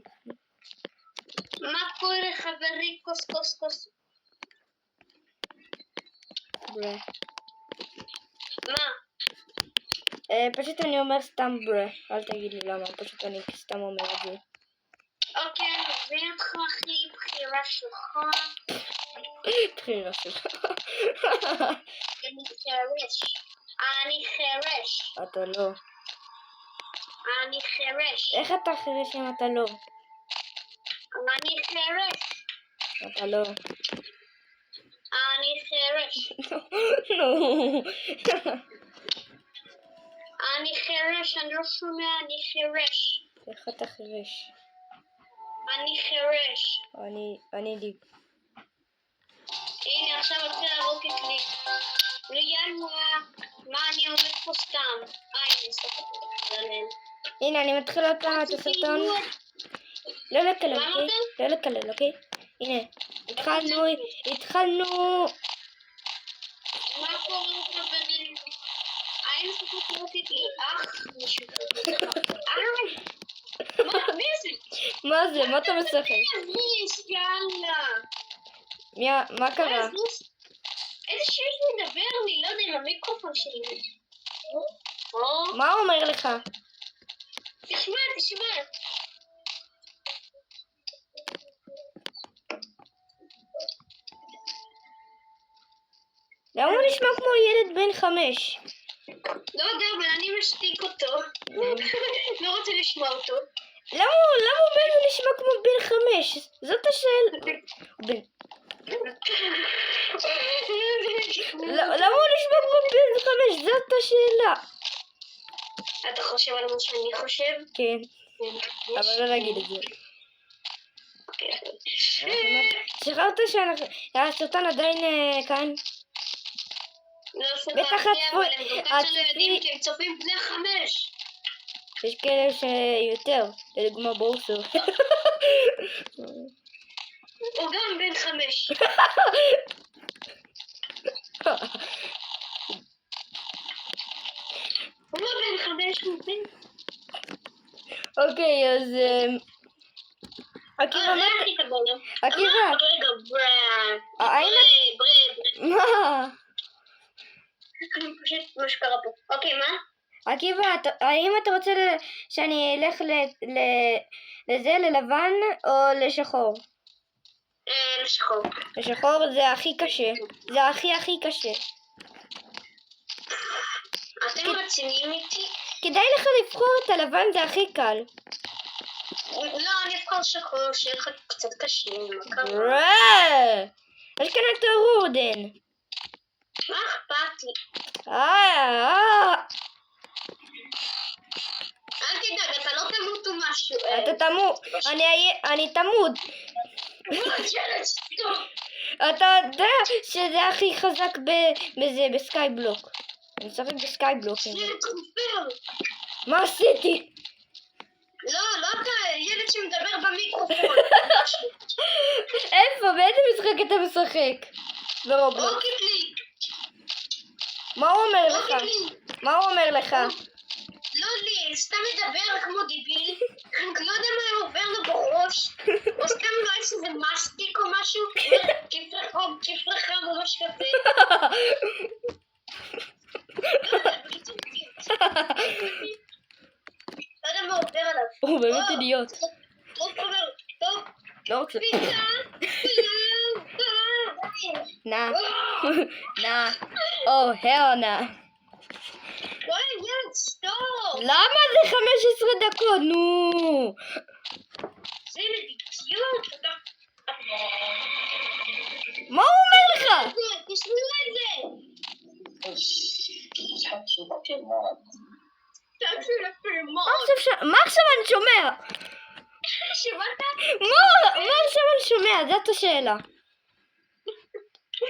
פעם. מה קורה לחברי קוס? ברה. מה? פשוט אני אומר סתם ברה, אל תגיד לי למה, פשוט אני סתם אומר את זה. אוקיי, אני מבין אותך אחי, בחירה שלך. בחירה שלך. אני חרש. אתה לא. אני חרש. איך אתה חירש אם אתה לא? אני חרש. אתה לא. אני חרש. נו. אני חרש, אני לא שומע, אני חרש. איך אתה חירש? אני חרש. אני דיב. הנה עכשיו התחיל להרוק את לי. ינואר, מה אני עומד פה סתם? הנה, סתם. הנה אני מתחיל עוד פעם את הסרטון. לא לקלל, אוקיי? לא לקלל, אוקיי? הנה, התחלנו. מה קורה חברים? האם ספק לראות את לי אח מישהו? מי זה? מה זה? מה אתה משחק? יאללה. מה קרה? איזה שיש מדבר לי, לא יודע, עם המיקרופון שלי. מה הוא אומר לך? תשמע. למה הוא נשמע כמו ילד בן 5? לא יודע, אבל אני משתיק אותו. לא רוצה לשמוע אותו. למה הוא בעצם נשמע כמו בן 5? זאת השאלה. למה הוא נשמע כמו בן 5? זאת השאלה. אתה חושב על מה שאני חושב? כן, אבל לא נגיד את זה. שכחת שהסרטון עדיין כאן? בטח צופים בני 5. יש כאלה שיותר, לדוגמה בורסו. הוא גם בן 5. הוא לא בן 5, הוא בן... אוקיי, אז... עקיבא, עקיבא. רגע, מה? פשוט מה שקרה פה. אוקיי, מה? עקיבא, האם אתה רוצה שאני אלך לזה, ללבן או לשחור? לשחור. לשחור זה הכי קשה. זה הכי קשה. אתם רציניים איתי? כדאי לך לבחור את הלבן, זה הכי קל. לא, אני אבחר שחור, שיהיה לך קצת קשה. יש כאן את הרודן. מה אכפת לי? אל תדאג, אתה לא תמות או משהו. אתה תמות. אני תמות. אתה יודע שזה הכי חזק בזה, בסקייבלוק. אני משחק בסקייבלוק. מה עשיתי? לא אתה ילד שמדבר במיקרופון. איפה? באיזה משחק אתה משחק? ברובלוקס. רוקט ליג. מה הוא אומר לך? מה הוא אומר לך? לא לי, סתם מדבר כמו דיביל. לא יודע מה עובר לו בראש. או סתם לא יש איזה מסטיק או משהו. כיף לך או משהו כזה. לא יודע מה עובר עליו. הוא באמת אידיוט. טוב. לא רוצה. נא. נא. וואי, ילד, סטופ. למה זה 15 דקות? נו. זה ילד אידיוט. מה הוא אומר לך? תשמעו את זה. מה עכשיו אני שומע? שמעת? מה עכשיו אני שומע? זאת השאלה.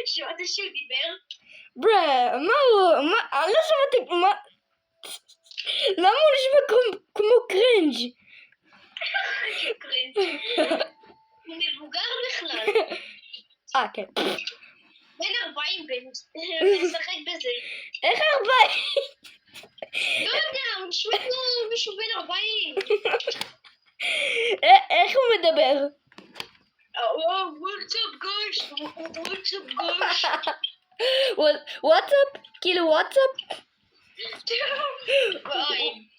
שמעת שהוא דיבר? מה הוא? אני לא שמעתי... למה הוא נשמע כמו קרינג'? קרינג'. הוא מבוגר בכלל. כן. בן 40 משחק בזה. איך 40? לא יודע, הוא נשמע כמו מישהו בן 40. איך הוא מדבר? What's up guys? What's up guys? וואטסאפ? כאילו וואטסאפ?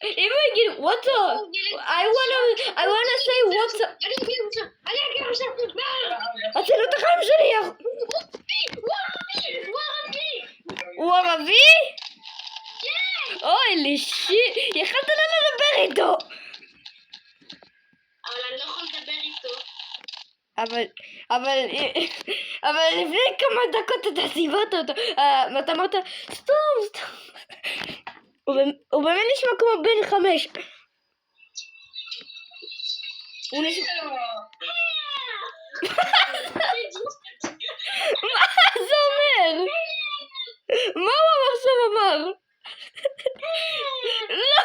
אם הוא יגיד וואטסאפ, I wanna say וואטסאפ. הצילות החיים שלי. הוא ערבי? אוי לי שיט, יכלת לא לדבר איתו. אבל אני לא יכול לדבר איתו. אבל לפני כמה דקות אתה סיברת אותו, ואתה אמרת סתום. הוא באמת נשמע כמו בן 5. הוא נשמע... מה זה אומר? מה הוא עכשיו אמר? לא.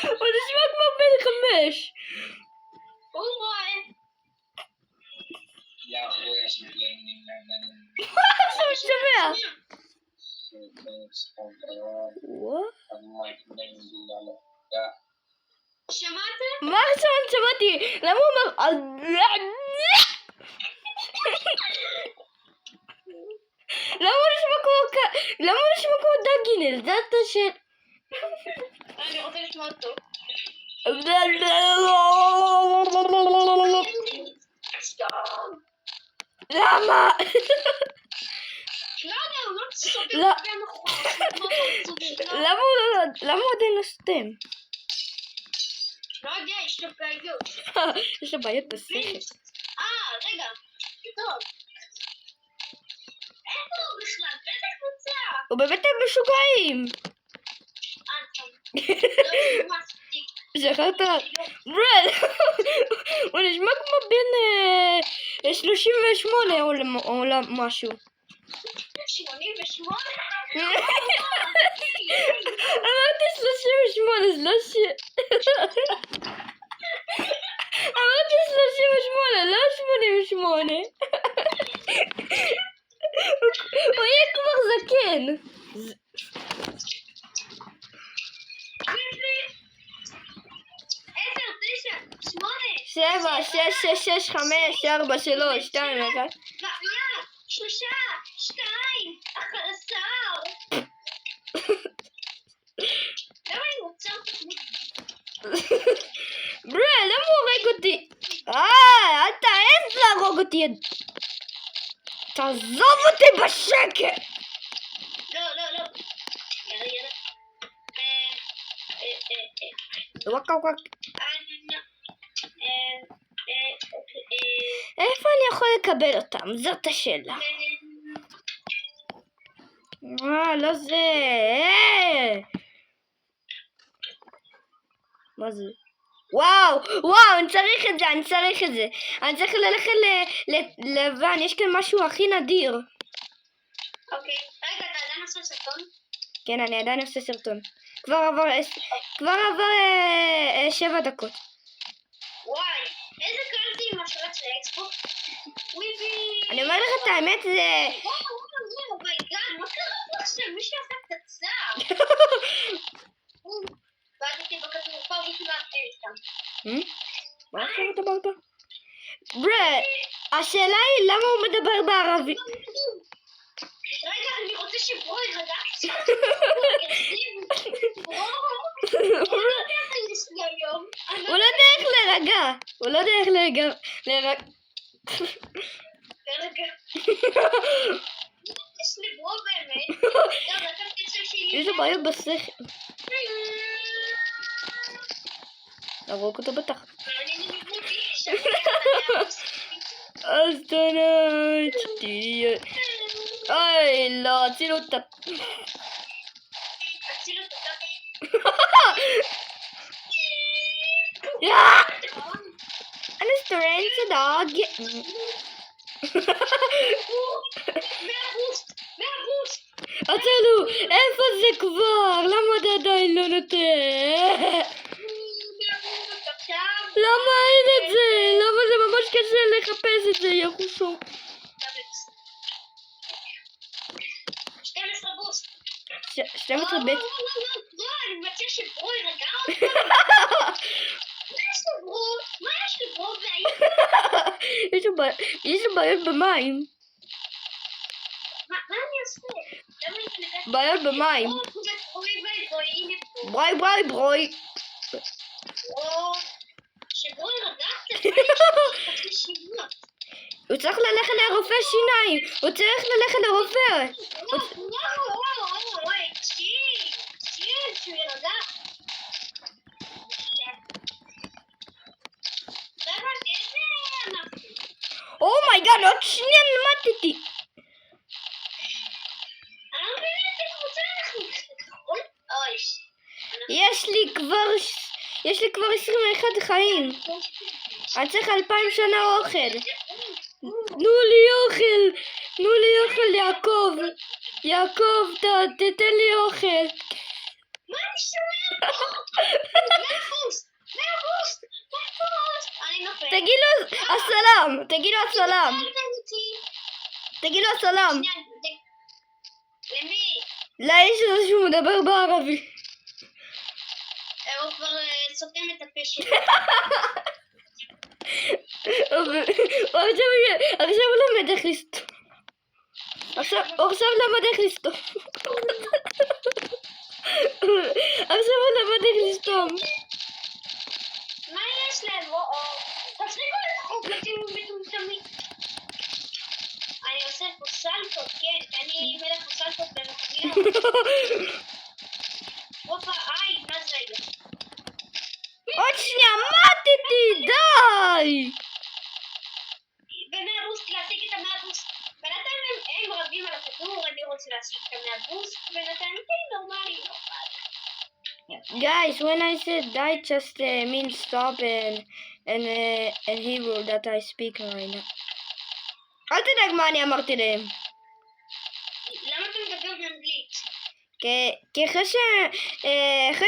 הוא נשמע כמו בן 5. הוא רואה. מה עכשיו שומע? שמעת? מה עכשיו אני שמעתי? למה הוא אמר... למה הוא נשמע כמו דגינל? זה אתה של... אני רוצה לשמוע אותו. למה? לא יודע, הוא לא סובל לא. נכון. למה הוא עדיין לא סתם? לא יודע, יש לו בעיות. יש לו בעיות בשכל. רגע. טוב. איפה הוא בכלל? באיזה קבוצה? הוא באמת משוגעים. טוב. לא מספיק. שכחת? ברד. הוא נשמע כמו בן 38 או משהו. 88? אמרתי 38, זה לא ש... אמרתי 38, לא 88. הוא יהיה כבר זקן. 7, 6, 6, 6, 5, 4, 3, 2, 1. 3, 2, 11. למה אני רוצה אותי? ברד, למה הוא הורג אותי? אל תעז להרוג אותי. תעזוב אותי בשקט. לא. יאללה. וואק. איפה אני יכול לקבל אותם? זאת השאלה. לא זה. מה זה? וואו, אני צריך את זה. אני צריך ללכת לבן, יש כאן משהו הכי נדיר. אוקיי, רגע, אתה עדיין עושה סרטון? כן, אני עדיין עושה סרטון. כבר עבר 7 דקות. וואי, איזה קלטי עם השרת של האקסבוקס. אני אומר לך את האמת, זה... אומייגאד, מה קרה פה עכשיו? מישהו עשה קצר. ואז הייתי בכתוב פה וכמעט סתם. מה עכשיו אתה אמרת? ברד, השאלה היא למה הוא מדבר בערבית. רגע, אני רוצה שברו ירגע קצת. הוא לא יודע איך להירגע. יש לי ברו באמת. יש לו בעיות בשכל. נרוג אותו בטח. אז תונת תהיה. אוי, לא, הצילו אותה. אני סטרנס הדוג. הצילו, איפה זה כבר? למה אתה עדיין לא נותן? למה אין את זה? למה זה ממש קשה לחפש את זה, יחושו? 12 בוסט. 12 בית. לא, אני מציע שברו ירגע אותך. יש לו בעיות במים. מה אני עושה? למה אני נכנסת? בעיות במים. ברוי ברוי ברוי. שבואי רגעת, מה יש לך שינות? הוא צריך ללכת לרופא שיניים. הוא צריך ללכת לרופא. וואי, תקשיב, שהוא ירגע. לא הבנתי, איזה ענפתי? אומייגאד, עוד שנייה נמדתי. אני לא מבינה איזה קבוצה אנחנו נכון? אוי. יש לי כבר 21 חיים. אני צריך 2000 שנה אוכל. תנו לי אוכל, יעקב. יעקב, תתן לי אוכל. מה אני שומע? מהבוסט. אני נופל. תגיד לו הסלאם. למי? לאיש הזה שהוא מדבר בערבית. הוא כבר סותם את הפה שלי. עכשיו הוא למד איך לסתום. עכשיו למד איך לסתום. עכשיו הוא למד איך לסתום. מה יש להם? תפסיקו לחוקתים מטומטמים. אני עושה פה סלטות, כן, אני מלך הסלטות במקביל. הופה, מה זה היה? עוד שנייה, מתתי, די! במהבוסט, להשיג את המהבוסט. בינתיים הם רבים על הכדור, אני רוצה להשיג את המהבוסט, בינתיים כן, נורמלי. Guys, when I said die, just means stop and Hebrew that I speak right now. אל תדאג מה אני אמרתי להם. למה אתה מדבר באנגלית? כי אחרי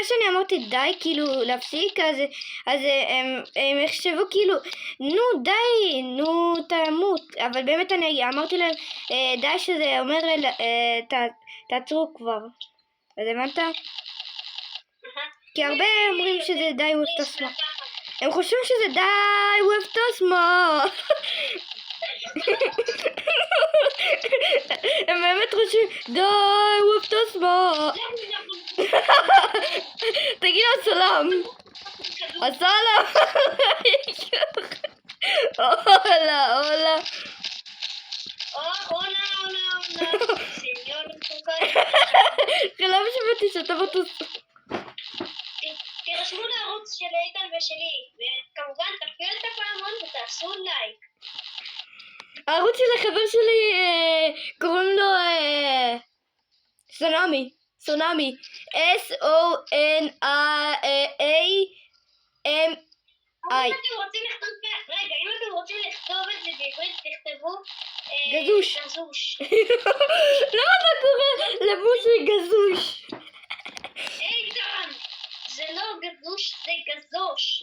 שאני אמרתי די, כאילו להפסיק, אז הם יחשבו כאילו, נו די, נו תמות. אבל באמת אני אמרתי להם די, שזה אומר תעצרו כבר. אז הבנת? כי הרבה אומרים שזה די with the small. הם חושבים שזה די with the small. הם באמת חושבים די with the small. תגיד לו הסלאם. הסלאם. הולה. הולה. חלב שמעתי שאתה בטוס. תירשמו לערוץ של איתן ושלי, וכמובן תפעיל את הפעמון ותעשו לייק. הערוץ של החבר שלי קוראים לו סונאמי. SONAMI. אם אתם רוצים לכתוב את זה בעברית, תכתבו גזוש. למה אתה קורא לבושי גזוש? איתן, זה לא גזוש, זה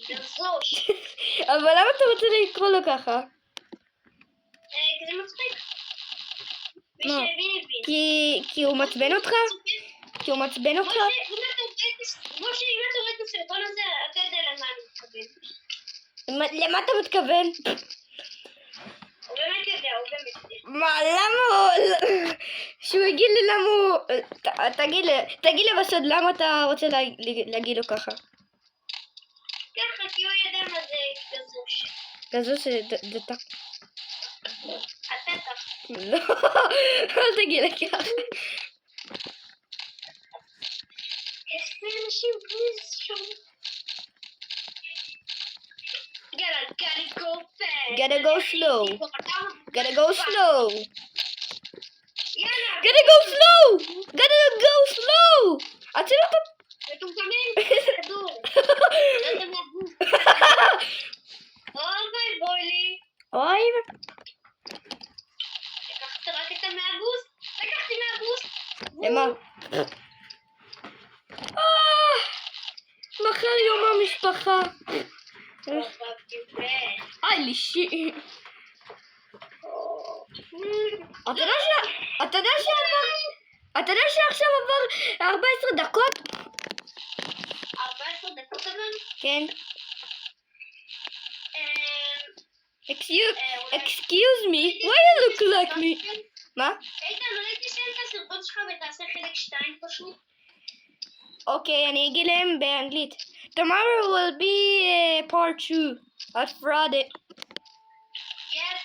גזוש. אבל למה אתה רוצה לקרוא לו ככה? כי זה מצחיק. מה? כי הוא מעצבן אותך? כי הוא מעצבן אותך? משה, אם אתה רואה את הסרטון הזה, אתה יודע למה אני מתכוון. למה אתה מתכוון? הוא באמת יודע. מה, למה? שהוא יגיד לי למה הוא... תגיד לי בסוד למה אתה רוצה להגיד לו ככה? ככה, כי הוא יודע מה זה גזוש. גזוש זה טק. אתה טק. לא, אל תגיד לי ככה. יש לי אנשים פליז שום. Gotta go slow. Gotta go slow. Gotta go slow. הציל אותו. מטומטמים, כדור. אוי בואי. אוי. לקחת רק את המהבוסט? לקחתי מהבוסט. למה? מחר יום המשפחה. לישי. אתה יודע שעכשיו עבר 14 דקות? 14 דקות אבל? כן. Excuse me, why you look like me? מה? איתן, אולי תסיים את הסרטון שלך ותעשה חלק 2 פשוט? אוקיי, אני אגיד להם באנגלית. Tomorrow will be part 2 of Friday. Yes.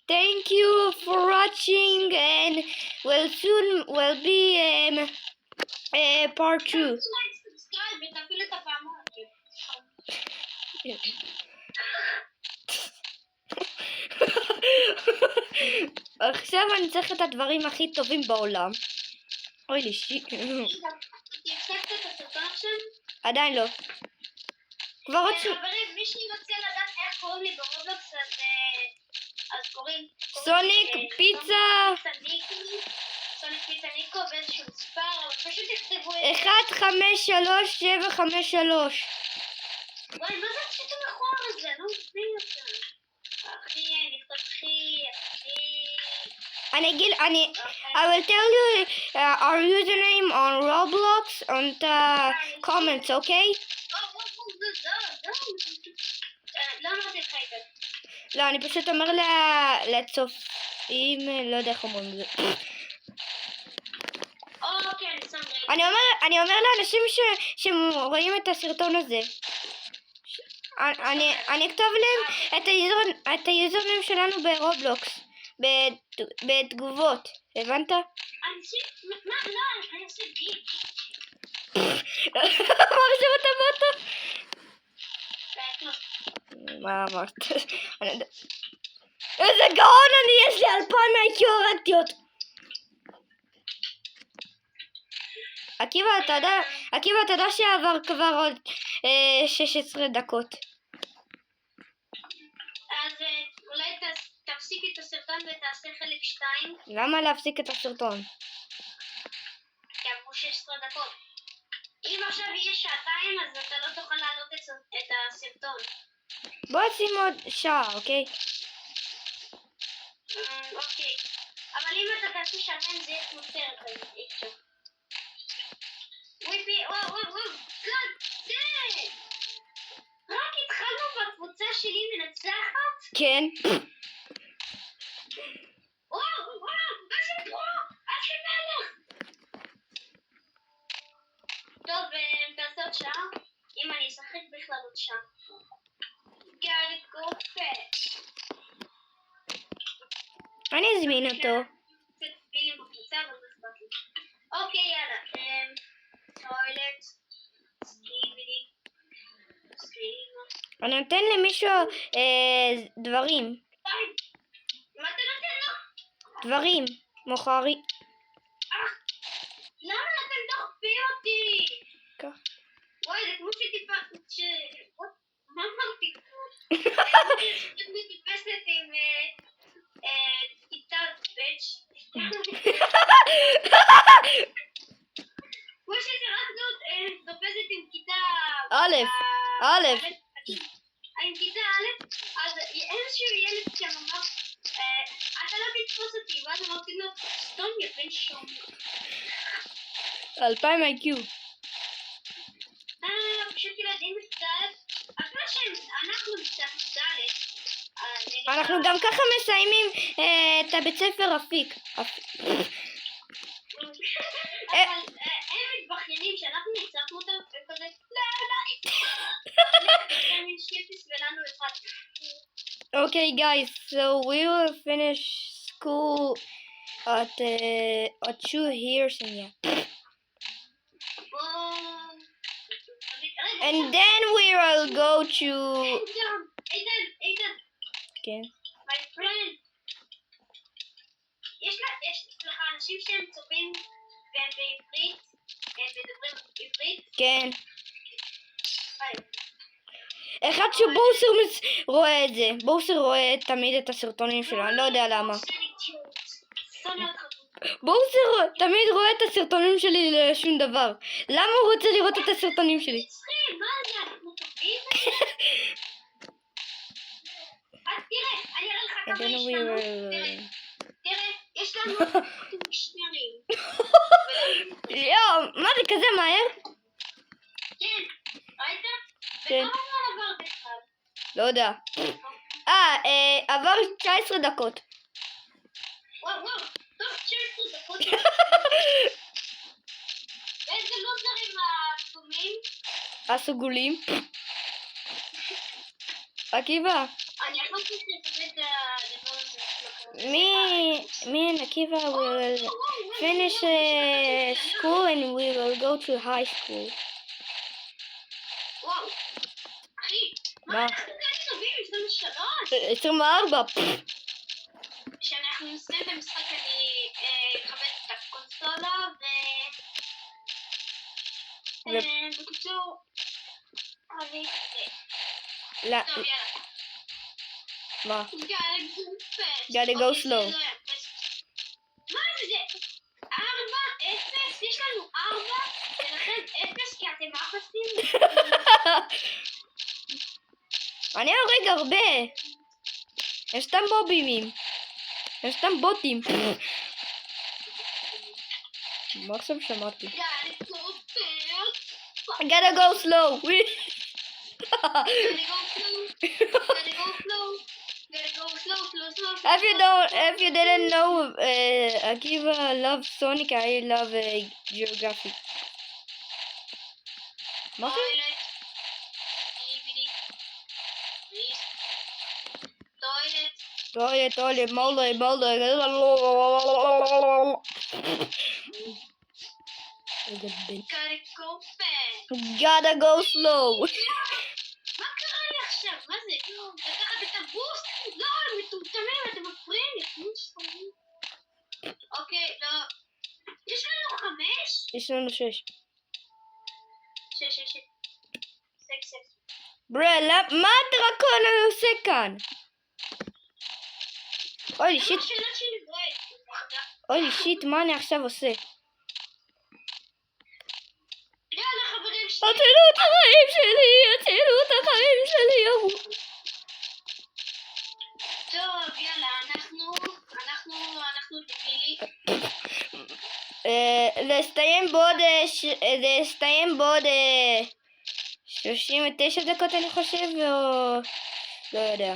Thank you for watching and will soon will be part 2. לייק, סאבסקרייב ותפעיל את הפעמון. עכשיו אני צריך את הדברים הכי טובים בעולם. אוי לי הפסקת את הסרטון עכשיו? עדיין לא. כבר עוד חברים, מי שרוצה לדעת איך קוראים לי ברובלוקס, אז קוראים סוניק פיצה סוניק פיצה ניקו באיזשהו מספר, אבל פשוט תכתבו את 153753. וואי, מה זה פשוט המכוער הזה? לא מבין אותה. אחי, נכתוב אחי. I will tell you our username on Roblox on the comments, okay? לא אמרתי לך את זה. לא, אני פשוט אומר לצופים, לא יודע איך אומרים את זה. אוקיי, אני שם רגע. אני אומר לאנשים שרואים את הסרטון הזה. אני אכתוב להם את היוזרניים שלנו ברובלוקס, בתגובות, הבנת? אני עושה גיק. מה עכשיו אתה אמרת? מה אמרת? איזה גאון יש לי 2000 IQ הרגתיות. עקיבא, אתה יודע שעבר כבר עוד 16 דקות. אז אולי תפסיק את הסרטון ותעשה חלק 2. למה להפסיק את הסרטון? כי עברו 16 דקות. אם עכשיו יהיה 2 שעתיים, אז אתה לא תוכל לעלות את הסרטון. בוא נשים עוד שעה, אוקיי? אוקיי. אבל אם אתה תעשה 2 שעתיים זה יהיה כמו סרט, אז אי-אפשר. וויפי, וואו, גאד, זה! רק התחלנו בקבוצה שלי מנצחת? כן. וואו, איזה פרו! איזה מלך! טוב, תעשה עוד שעה? אם אני אשחק בכלל עוד שעה. Gotta go fast. אני אזמין אותו. אוקיי, יאללה. טוילט. סקיבידי. אני נותן למישהו דברים. מה אתה נותן לו? דברים. מוכרי. למה אתם דוחפים אותי? כך. וואי, זה כמו שטיפה... מה אמרתי? אני טיפסת עם כיתה בץ'. כמו ששרקנו תופסת עם כיתה... א'. עם כיתה א', אז איזשהו ילד שם אמר, אתה לא תתפוס אותי, ואז אמרתי לו, סתום יא בן שום. 2000 IQ. פשוט ילדים מסתלת, אפילו שאנחנו מסתלת. אנחנו גם ככה מסיימים את הבית ספר אפיק. אבל הם מתבכיינים שאנחנו ניצחנו אותם וכזה לא הם שפס ולנו אחד. Okay guys, so we will finish school at 2 here, so yeah. And then we will go to... איתן, כן. my friend. יש לך אנשים שהם צופים והם בעברית, הם מדברים עברית? כן. אחד שבוסר רואה את זה. בוסר רואה תמיד את הסרטונים שלו, אני לא יודע למה. בוסר תמיד רואה את הסרטונים שלי לשום דבר. למה הוא רוצה לראות את הסרטונים שלי? מה זה? אנחנו טובים? אז תראה, אני אראה לך כמה יש לנו. תראה, יש לנו משנרים. יואו, מה זה כזה מהר? כן, ראית? כן. וכמה זמן עבר בכלל? לא יודע. עבר 19 דקות. וואו, טוב, 19 דקות. איזה לוזרים הסתומים? הסגולים. עקיבא. אני יכול לקבל את הדבר הזה. Me and Akiva will finish school and we will go to high school. וואו. אחי, מה? מה אנחנו כאלה טובים? 23? 24. כשאנחנו נסיים את המשחק אני אכבד את הקונסולה בקיצור, אני... לא. טוב, יאללה. מה? Gotta go slow. מה זה? 4-0? יש לנו 4 ולכן 0 כי אתם אפסים? אני הורג הרבה. הם סתם בובימים. הם סתם בוטים. מה עכשיו שמעתי? I gotta go slow. If you didn't know, Akiva loves Sonic. I love Geography. מה זה? טוילט, מולד. Gotta go slow. מה קרה לי עכשיו? מה זה? לקחת את הבוסט? לא, הם מטומטמים, אתם מפריעים לי. אוקיי, לא. יש לנו 5? יש לנו 6. 6. ברה, מה הדרקון עושה כאן? אוי שיט. אוי שיט, מה אני עכשיו עושה? יאללה חברים שלי. הצילו את החיים שלי. טוב, יאללה, אנחנו דבילי. זה יסתיים בעוד 39 דקות אני חושב, או... לא יודע.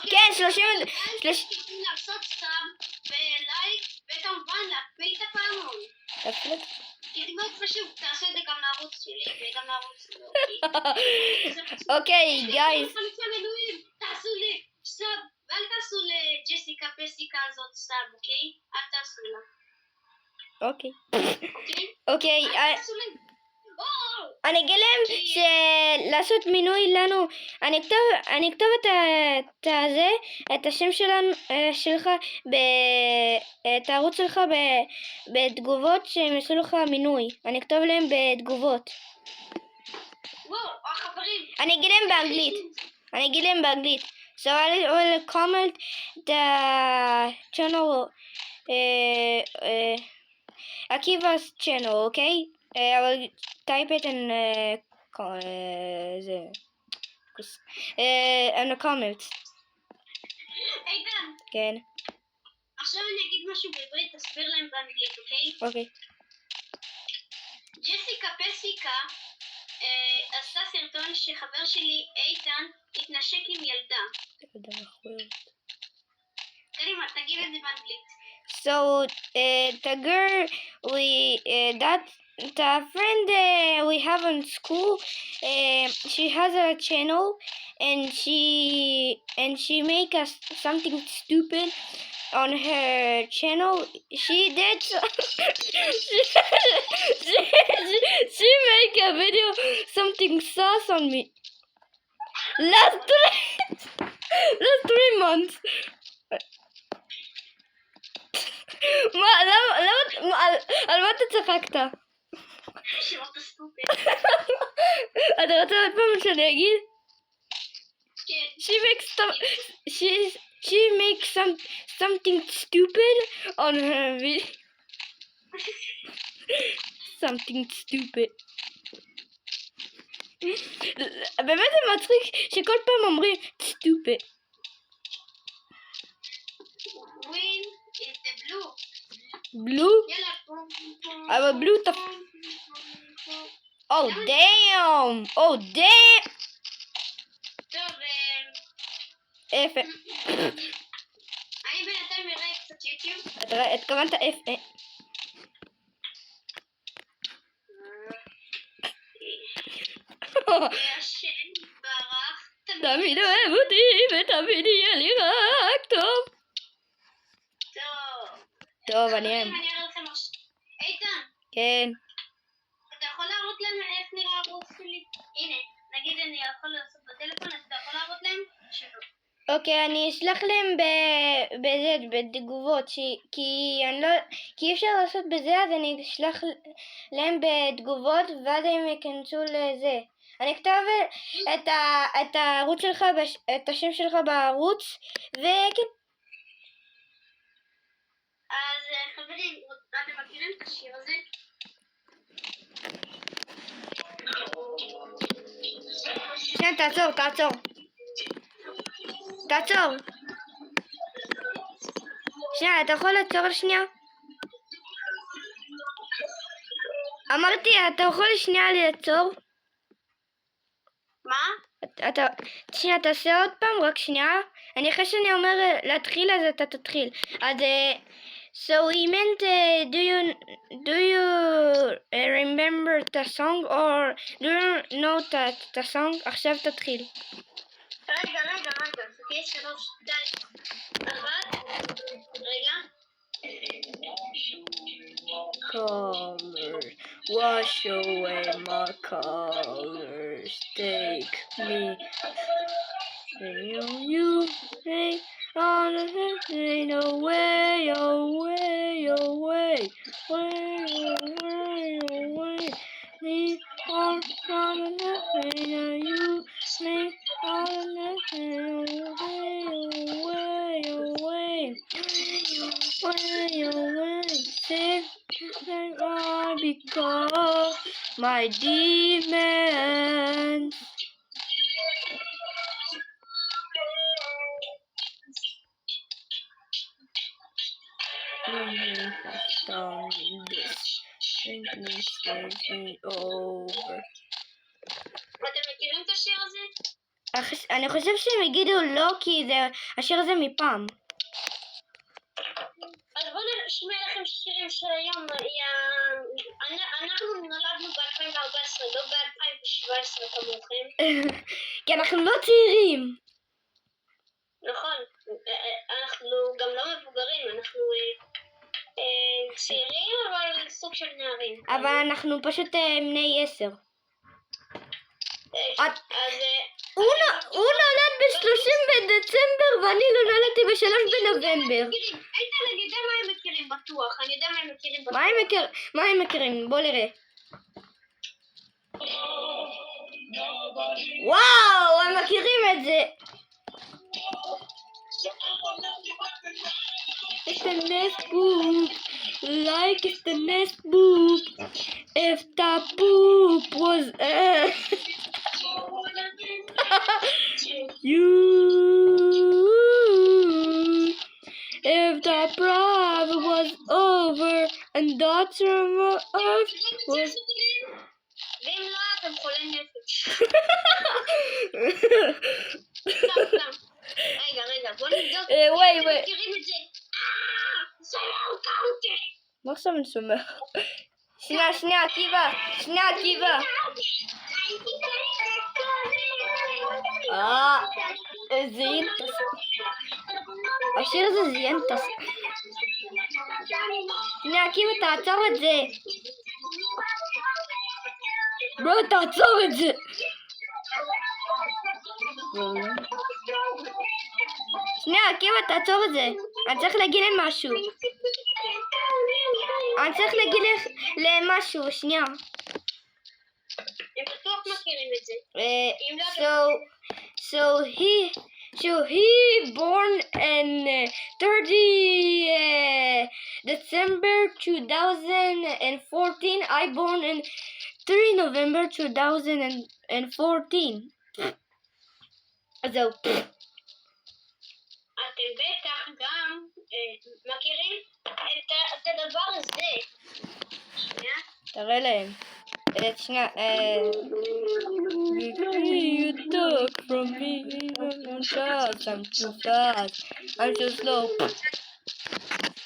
כן, 30... לעשות סאב ולייק וכמובן להפעיל את הפעמון. כי מאוד חשוב, תעשו את זה גם לערוץ שלי וגם לערוץ שלי. אוקיי, גייז. תעשו לי סאב ואל תעשו לג'סיקה פסיקה הזאת סאב, אוקיי? אל תעשו לה. אוקיי, אני אגיד להם שלעשות מינוי לנו, אני אכתוב את השם שלך, את הערוץ שלך בתגובות שהם יעשו לך מינוי, אני אכתוב להם בתגובות. אני אגיד להם באנגלית. So I will comment the channel, Akiva's channel, okay? I will type it in the comments. איתן, כן. עכשיו אני אגיד משהו בעברית, תסביר להם באנגלית, אוקיי? אוקיי. ג'סיקה פסיקה עשתה סרטון שחבר שלי איתן התנשק עם ילדה. קדימה, תגיד את זה באנגלית. So, the friend we have in school, she has a channel, and she make us something stupid on her channel. She did. she make a video something sus on me. Last 3 months. על מה אתה צחקת? שאתה סטופד. אתה רוצה עוד פעם שאני אגיד? כן. She makes something stupid on her video. Something stupid. באמת זה מצחיק שכל פעם אומרים stupid. Green is the blue. Blue? יאללה. אבל blue Oh damn! טוב, F. אני בינתיים אראה קצת יוטיוב. התכוונת F. השם ברח. תמיד אוהב אותי ותמיד יהיה לי רק טוב. טוב. טוב, חברים, אני... אני אראה לכם משהו. איתן, כן. אתה יכול להראות להם איך נראה הערוץ שלי? הנה, נגיד אני יכול לעשות בטלפון, אז אתה יכול להראות להם? שלא. אוקיי, אני אשלח להם בזה, בתגובות, כי אי אפשר לעשות בזה, אז אני אשלח להם בתגובות, ואז הם ייכנסו לזה. אני אכתוב את הערוץ שלך, את השם שלך בערוץ, וכן. אז חברים, אתם מכירים את השיר הזה? שנייה, תעצור. שנייה, אתה יכול לעצור לשנייה? אמרתי, אתה יכול שנייה לעצור? מה? שנייה, תעשה עוד פעם, רק שנייה. אחרי שאני אומר להתחיל, אז אתה תתחיל. אז, so he meant, do you remember the song, or do you know the song? עכשיו תתחיל. רגע, חכי 3, 2, 1, רגע. Colors, wash away my colors, take me, you take on the rain away, me on the rain, you me on the rain away, save I because my demons. Down in this drinking stays me over. אתם מכירים את השיר הזה? אני חושב שהם יגידו לא, כי השיר הזה מפעם. אז בואו נשמע לכם שירים של היום. אנחנו נולדנו ב-2014, לא ב-2017 כמוכם. כי אנחנו לא צעירים. נכון, אנחנו גם לא מבוגרים, אנחנו צעירים אבל סוג של נערים. אבל אנחנו פשוט בני 10. הוא נולד ב-30 בדצמבר ואני לא נולדתי ב-3 בנובמבר. איתן, אני יודע מה הם מכירים בטוח, מה הם מכירים? בוא נראה. וואו, הם מכירים את זה. It's the nest poop, like it's the nest poop. If the poop was you, if the problem was over and daughter of earth was. ואם לא, אתם חולי נפש. רגע, בוא נבדוק. אתם מכירים את זה. זה לא קאונטי. מה עכשיו אני שומע? שנייה, עקיבא. זיין את השיר הזה, זיין את השיר. שנייה, עקיבא, תעצור את זה. בוא, תעצור את זה. שנייה, עקיבא, תעצור את זה. אני צריך להגיד להם משהו. שנייה. הם בטוח מכירים את זה. So he born in 30 December 2014. I born in 3 November 2014. זהו. אתם בטח גם מכירים את הדבר הזה. שנייה. תראה להם. שנייה. look from me, I'm fast, I'm too fast, I'm too slow.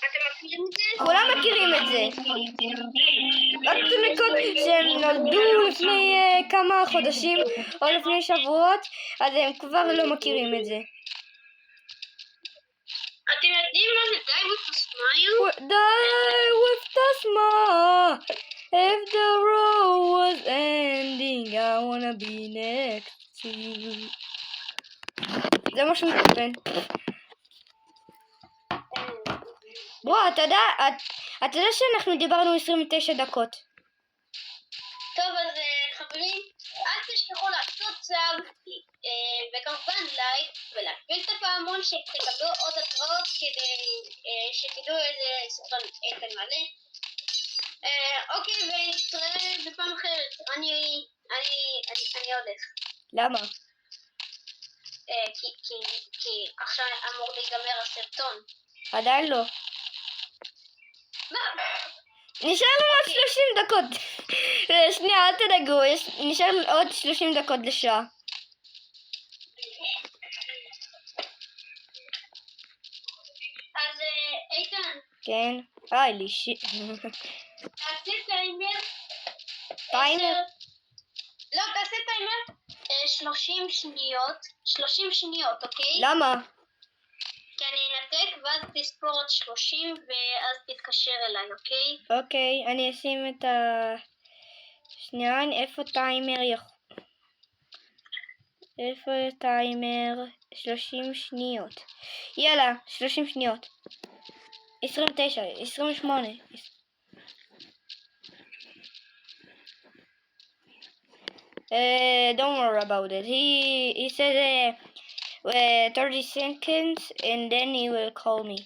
אתם מכירים את זה? כולם מכירים את זה. רק תינוקות שהם נולדו לפני כמה חודשים או לפני שבועות, אז הם כבר לא מכירים את זה. אתם יודעים מה זה די with a smile? Die with the smile. If the road was ending, I wanna be next to you. זה מה שהוא מתכוון. בוא, אתה יודע שאנחנו דיברנו 29 דקות. טוב, אז חברים, אל תשכחו לעשות סאב וכמובן לייק ולהפעיל את הפעמון שתקבלו עוד התראות כדי שתדעו איזה סרטון איתן מלא. אוקיי, ונתראה בפעם אחרת. אני הולך. למה? כי עכשיו אמור להיגמר הסרטון. עדיין לא. מה? נשאר לנו עוד 30 דקות. שנייה, אל תדאגו, נשאר עוד 30 דקות לשעה. אז איתן. כן? לי שיט. תעשה טיימר. טיימר? לא, תעשה טיימר 30 שניות. 30 שניות, אוקיי? למה? כי אני אנתק ואז תספור עוד 30 ואז תתקשר אליי, אוקיי? אוקיי, אני אשים את ה... שנייה, איפה טיימר איפה טיימר? 30 שניות. יאללה, 30 שניות. 29, 28. Don't worry about it. He said 30 seconds and then he will call me.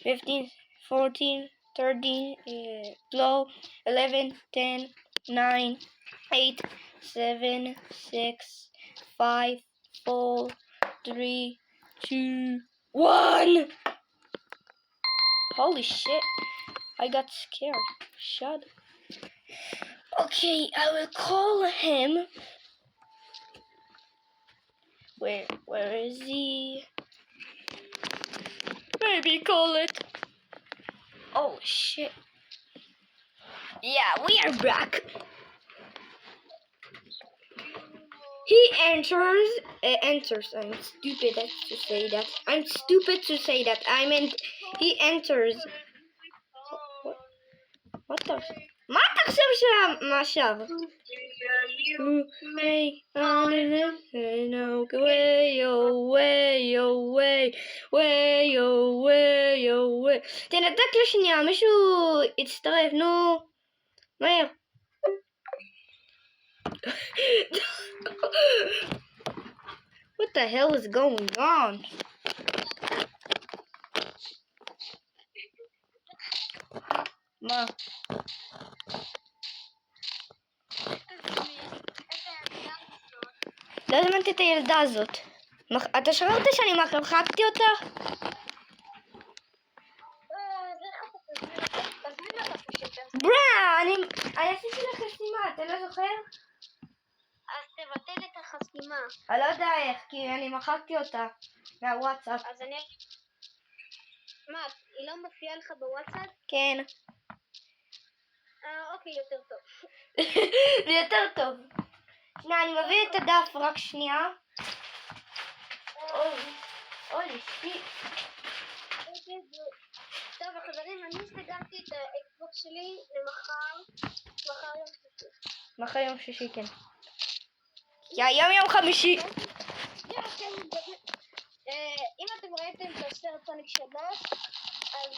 15, 14, 13, 12, 11, 10, 9, 8, 7, 6, 5, 4, 3, 2, 1. Holy shit. I got scared. Shut up. Okay, I will call him. Where is he? Maybe call it. Oh shit. Yeah, we are back. He enters. I'm stupid to say that. I'm stupid to say that. I meant he enters. What the? מה אתה חושב מה עכשיו? תנתק לשנייה, מישהו יצטרף, נו. מהר. What the hell is going on? מה? לא הזמנתי את הילדה הזאת. אתה שומע אותה שאני מחקתי אותה? ברה, אני עשיתי לה חסימה, אתה לא זוכר? אז תבטל את החסימה. אני לא יודע איך, כי אני מחקתי אותה מהוואטסאפ. אז אני... מה, היא לא מופיעה לך בוואטסאפ? כן. אוקיי, יותר טוב. זה יותר טוב. שנייה, אני מביא את הדף, רק שנייה. אוי, שיט. טוב, החברים, אני סגרתי את האקסבוקס שלי למחר. מחר יום שישי. מחר יום שישי, כן. היום יום חמישי. אם אתם ראיתם את הסרט סוניק 3, אז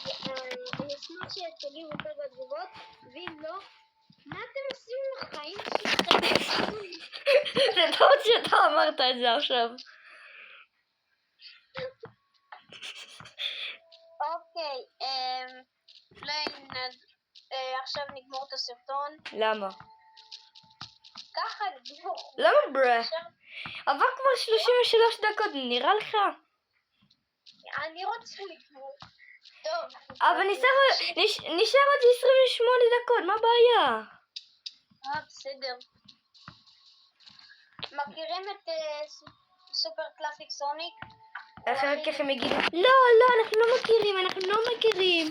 אני אשמח שתגיבו יותר בתגובות, ואם לא, מה אתם עושים לחיים שלכם? זה טוב שאתה אמרת את זה עכשיו. אוקיי, עכשיו נגמור את הסרטון. למה? ככה נגמור. למה ברה? עבר כבר 33 דקות, נראה לך? אני רוצה לגמור. טוב. אבל נשאר עוד 28 דקות, מה הבעיה? בסדר. מכירים את סופר קלאסיק סוניק? אחר כך הם יגידו, לא, אנחנו לא מכירים.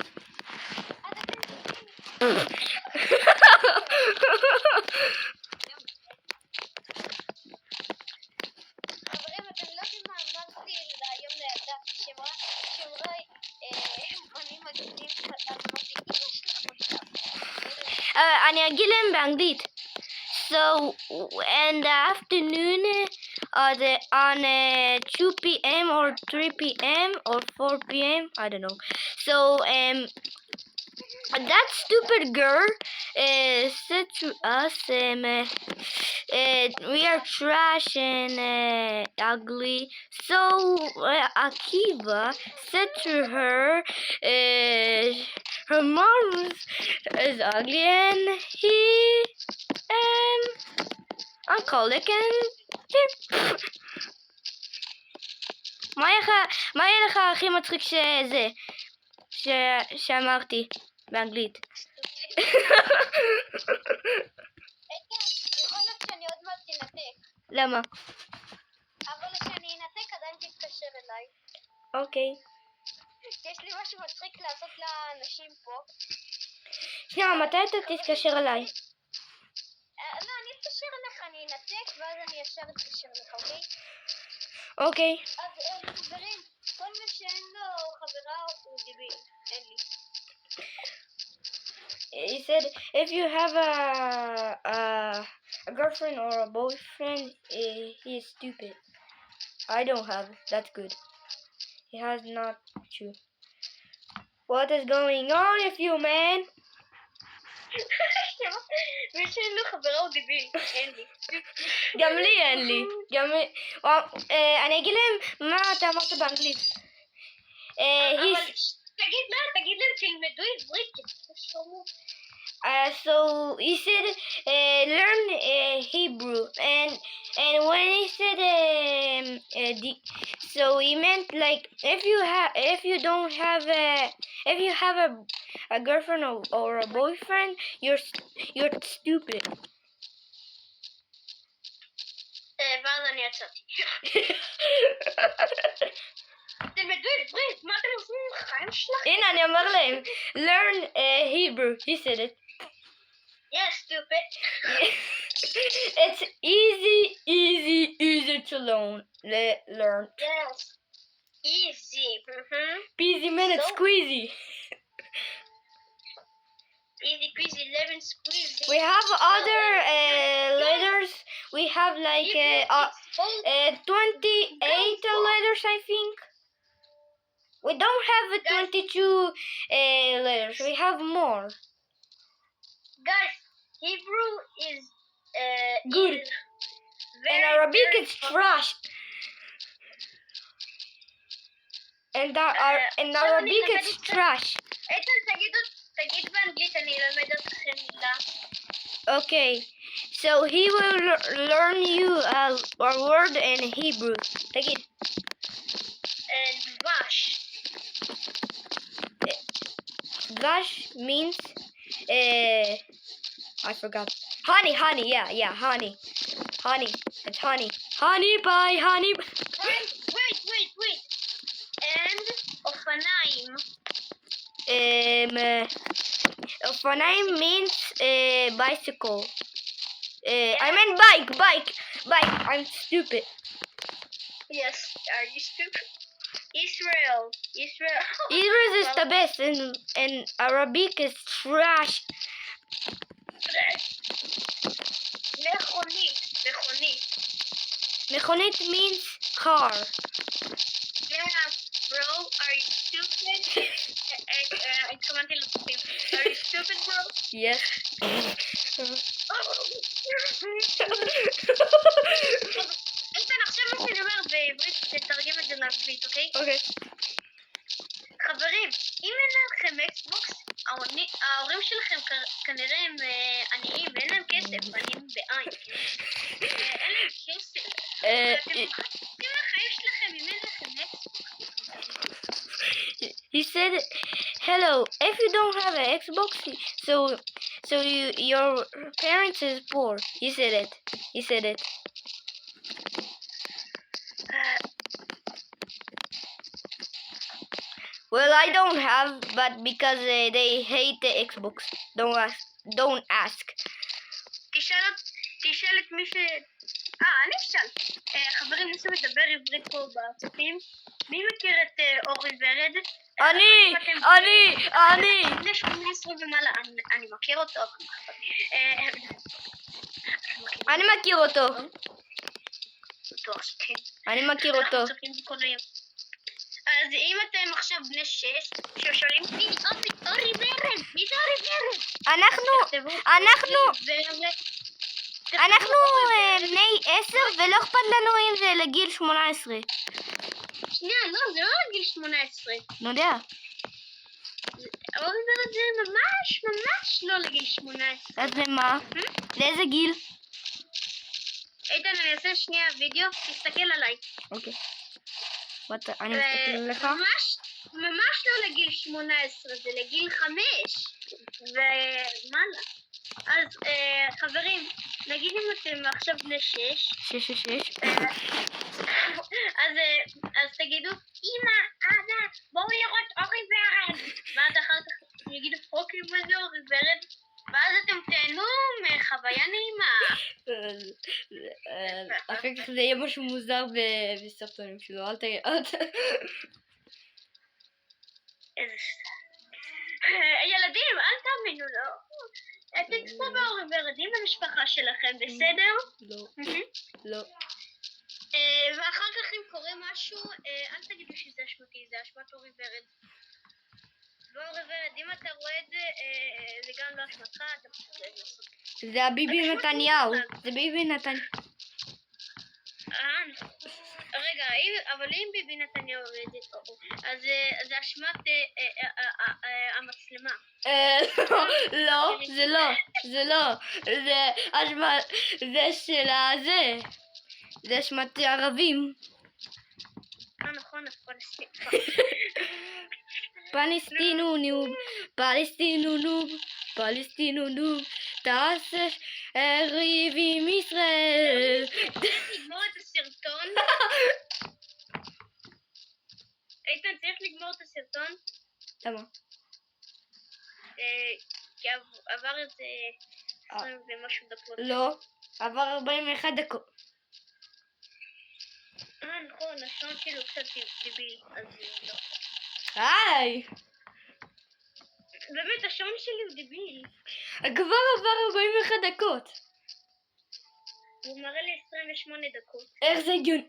חברים, אתם לא יודעים מה אמרתי היום לילדה שאמרה בונים מגניב חדש, אמרתי, אמא שלך אותם. אני אגיד להם באנגלית. So, in the afternoon, on 2 p.m. or 3 p.m. or 4 p.m. I don't know. So, that stupid girl said to us, we are trash and ugly. So, Akiva said to her, her mom is ugly and he alcoholic and מה יהיה לך הכי מצחיק שאמרתי באנגלית? יכול להיות שאני עוד מעט תנתק. למה? אבל כשאני אנתק עדיין תתקשר אליי. אוקיי. יש לי משהו מצחיק לעשות לאנשים פה. מתי אתה תתקשר אליי? לא, אני אתקשר אליך, אני אנתק ואז אני ישר אתקשר אליך, אוקיי? אוקיי. אז חברים, כל מי שאין לו חברה הוא דיביל, אין לי. He said if you have a girlfriend or a boyfriend, he is stupid. I don't have. That's good. He has not true. What is going on with you, man? מי שאין לו חברה הוא דיביל, אין לי. גם לי אין לי. אני אגיד להם מה אתה אמרת באנגלית. אבל תגיד להם תלמדו עברית. So he said learn Hebrew and when he said so he meant like if you have a girlfriend or a boyfriend, you're stupid. ואז אני יצאתי. תלמדו עברית, מה אתם עושים עם החיים שלכם? הנה אני אומר להם learn Hebrew. He said it. Yeah, stupid. It's easy to learn. Yes. Easy. Peasy minute So- squeezy. Easy peasy, lemon squeezy. We have other letters. We have like 28 letters, I think. We don't have 22 letters. We have more. Guys, Hebrew is Good. is And very, Arabic very is trash. And Arabic is trash. איתן, תגיד באנגלית, אני אלמד אתכם מילה. Okay, so he will learn you a word in Hebrew. Take it. דבש. Dash means I forgot. Honey, yeah, honey. It's honey. Honey pie, honey. Wait. And אופניים. Ophanaim means bicycle. I meant bike. I'm stupid. Yes, are you stupid? Israel. Israel is the best, and Arabic is trash. מכונית. Mechonit means car. Yeah, bro, are you stupid? התכוונתי לצופים. Are you stupid, bro? Yes. איתן, עכשיו מה שאני אומר בעברית, תתרגם את זה לאנגלית, אוקיי? Okay. חברים, אם אין לכם אקסבוקס, ההורים שלכם כנראה הם עניים ואין להם כסף, עניים בעין, אין להם כסף. אתם מחכים לחיים שלכם אם אין לכם אקסבוקס. He said, "Hello. If you don't have an Xbox, your parents is poor." He said it. Well, I don't have, but because they hate the Xbox. Don't ask. תשאל את מי ש... אני אשאל. חברים, ניסו לדבר עברית פה בעצבים. מי מכיר את אורי ורד? אני! בני 18 ומעלה, אני מכיר אותו. אני מכיר אותו. בטוח שכן. אני מכיר אותו. אנחנו צוחקים כל היום. אז אם אתם עכשיו בני 6, ששואלים מי אורי ורד? מי זה אורי ורד? אנחנו בני 10 ולא אכפת לנו אם זה לגיל 18. שנייה, לא, זה לא לגיל 18. לא יודע. אורי ורד זה ממש לא לגיל 18. אז למה? לאיזה גיל? איתן, אני אעשה שנייה וידאו, תסתכל עליי. אוקיי. אני מסתכל עליך. ממש לא לגיל 18, זה לגיל 5 ומעלה. אז חברים, נגיד אם אתם עכשיו בני 6. אז תגידו, אמא, אבא, בואו לראות אורי ורד. ואז אחר כך יגידו, אוקיי, מה זה אורי ורד? ואז אתם תהנו מחוויה נעימה. אחר כך זה יהיה משהו מוזר בסרטונים שלו, אל תגיד. ילדים, אל תאמינו לו. תצפו באורי ורד עם המשפחה שלכם, בסדר? לא. ואחר כך אם קורה משהו, אל תגידו שזה אשמתי, זה אשמת אורי ורד. ואורי ורד, אם אתה רואה את זה, זה גם לא אשמתך, אתה פשוט לא לעשות. זה הביבי נתניהו. זה ביבי נתניהו. רגע, אבל אם ביבי נתניהו רואה את זה, אז זה אשמת המצלמה. לא, זה לא. זה אשמת, זה של הזה. זה אשמת הערבים. נכון, פלסטינו נוב, תעשה ריב עם ישראל. צריך לגמור את הסרטון. איתן, צריך לגמור את הסרטון. למה? כי עבר איזה 20 ומשהו דקות. לא, עבר 41 דקות. נכון, השעון כאילו קצת דיביל, אז לא. היי! באמת, השעון שלי הוא דיביל. כבר עבר 41 דקות. הוא מראה לי 28 דקות. איך זה הגיוני?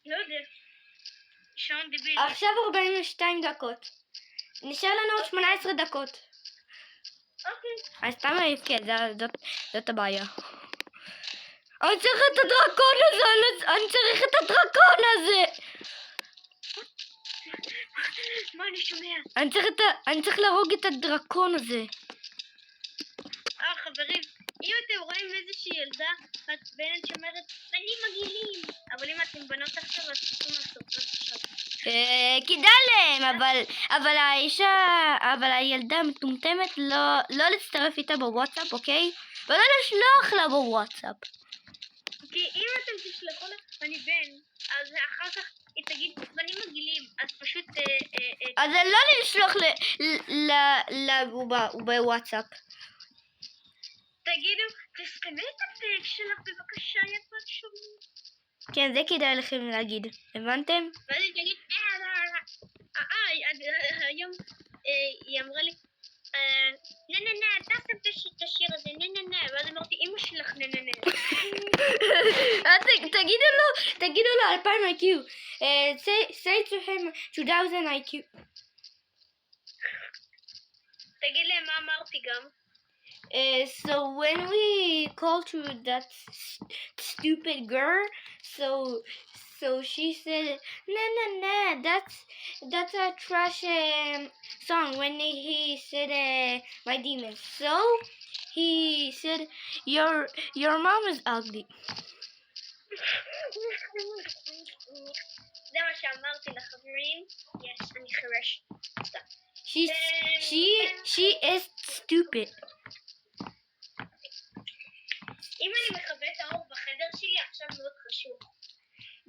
לא יודע. שעון דיביל. עכשיו 42 דקות. נשאר לנו עוד 18 דקות. אוקיי. אז סתם כן, זאת הבעיה. אני צריך את הדרקון הזה! מה אני שומע? אני צריך להרוג את הדרקון הזה. חברים, אם אתם רואים איזושהי ילדה, את בנט שאומרת, בנים מגעילים. אבל אם אתם בנות עכשיו, אז תצאו מהסרטון עכשיו. כדאי להם, אבל הילדה המטומטמת לא להצטרף איתה בוואטסאפ, אוקיי? ולא לשלוח לה בוואטסאפ. כי אם אתם תשלחו לה, אני בן, אז אחר כך היא תגיד, בנים מגעילים, אז פשוט... אז לא לשלוח לה בוואטסאפ. תגידו, תסתמי את הפה שלך בבקשה, יקות שומעים. כן, זה כדאי לכם להגיד, הבנתם? ואז היא תגיד, היום היא אמרה לי, נה, תעשם את השיר הזה, נה, ואז אמרתי, אמא שלך נה. תגידו לו 2000 IQ. Say to him 2000 IQ. תגיד להם מה אמרתי גם. So when we called to that stupid girl, so she said, nah, that's a trash song. When he said my demons, so he said your mom is ugly. זה מה שאמרתי לחברים. יש, אני חרש. She is stupid. אם אני מכבה את האור בחדר שלי, עכשיו מאוד חשוב.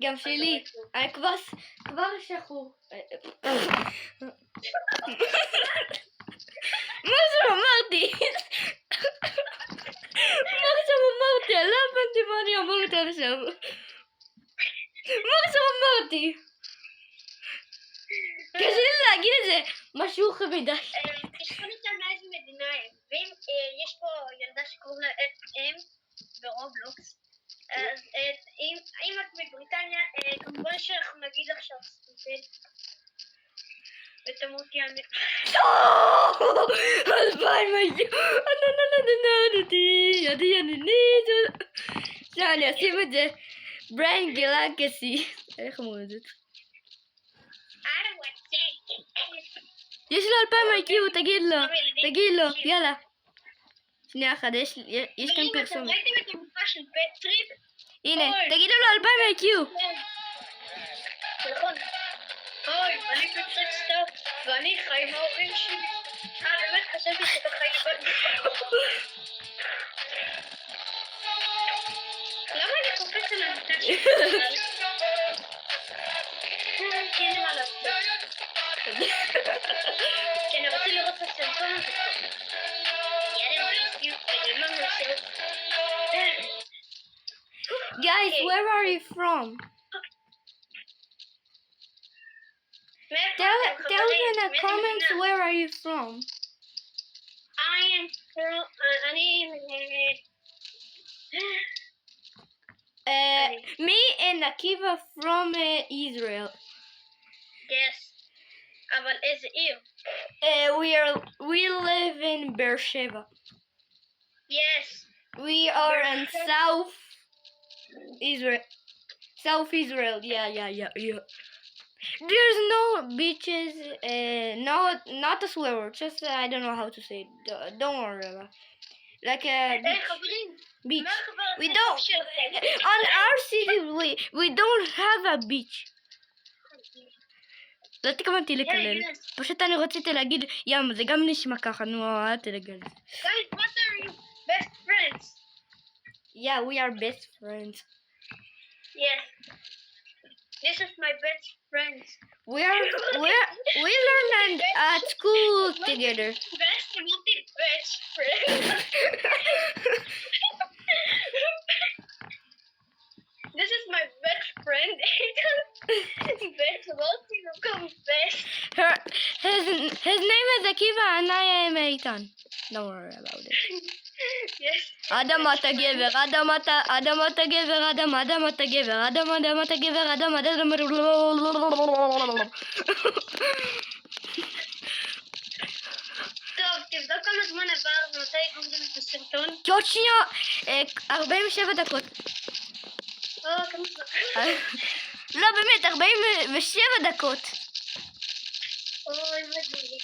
גם שלי. אני כבר שחור. מה עכשיו אמרתי? מה עכשיו אמרתי? אני לא הבנתי מה אני אמרתי עכשיו. מה עכשיו אמרתי? קשה לי להגיד את זה. משהו מדי. תשכון אותם לאיזה מדינה הם. ואם יש פה ילדה שקוראים לה FM ברובלוקס, אז אם את מבריטניה, כמובן שאנחנו נגיד עכשיו סטודנט. ותמותי אני. אני אשים את זה. בריין גלקסי. איך אמרו את זה? יש לו 2000 IQ, תגיד לו, יאללה. שנייה אחת, יש כאן פרסום. ראיתם את המופע של בטריפ? הנה, תגידו לו 2000 IQ. נכון. אוי, אני בטריפ סטאר, ואני חי עם ההורים שלי. באמת חשבתי שאתה חי לבד. למה אני קופץ על המיטה שלי? כי אין לי מה לעשות. כי אני רוצה לראות את הסרטון הזה. Guys, where are you from? Tell us in the comments where are you from? I am from me and Akiva from Israel. Yes. אבל איזה עיר? We live in Beersheba. Yes. We are in South Israel. Yeah. There's no beaches. Not a swear word. Just I don't know how to say it. Don't worry about it. Like a beach. We don't. On our city, we don't have a beach. לא התכוונתי לקלל. פשוט אני רציתי להגיד, זה גם נשמע ככה, נו, אל תדאגל. Guys, what are you best friends? Yeah, we are best friends. Yes. This is my best friends. We learn at school together. Best friends. This is my best friend. Best His name is Akiva and I am Eitan. Don't worry about it. Yes. Adam אתה גבר, אדם אתה גבר, אדם אתה גבר, אדם אתה גבר, אדם טוב, תבדוק כמה זמן עבר ומתי גומרים את הסרטון. עוד שנייה, 47 דקות. כמה זמן? לא, באמת, 47 דקות. אוי, מדהים.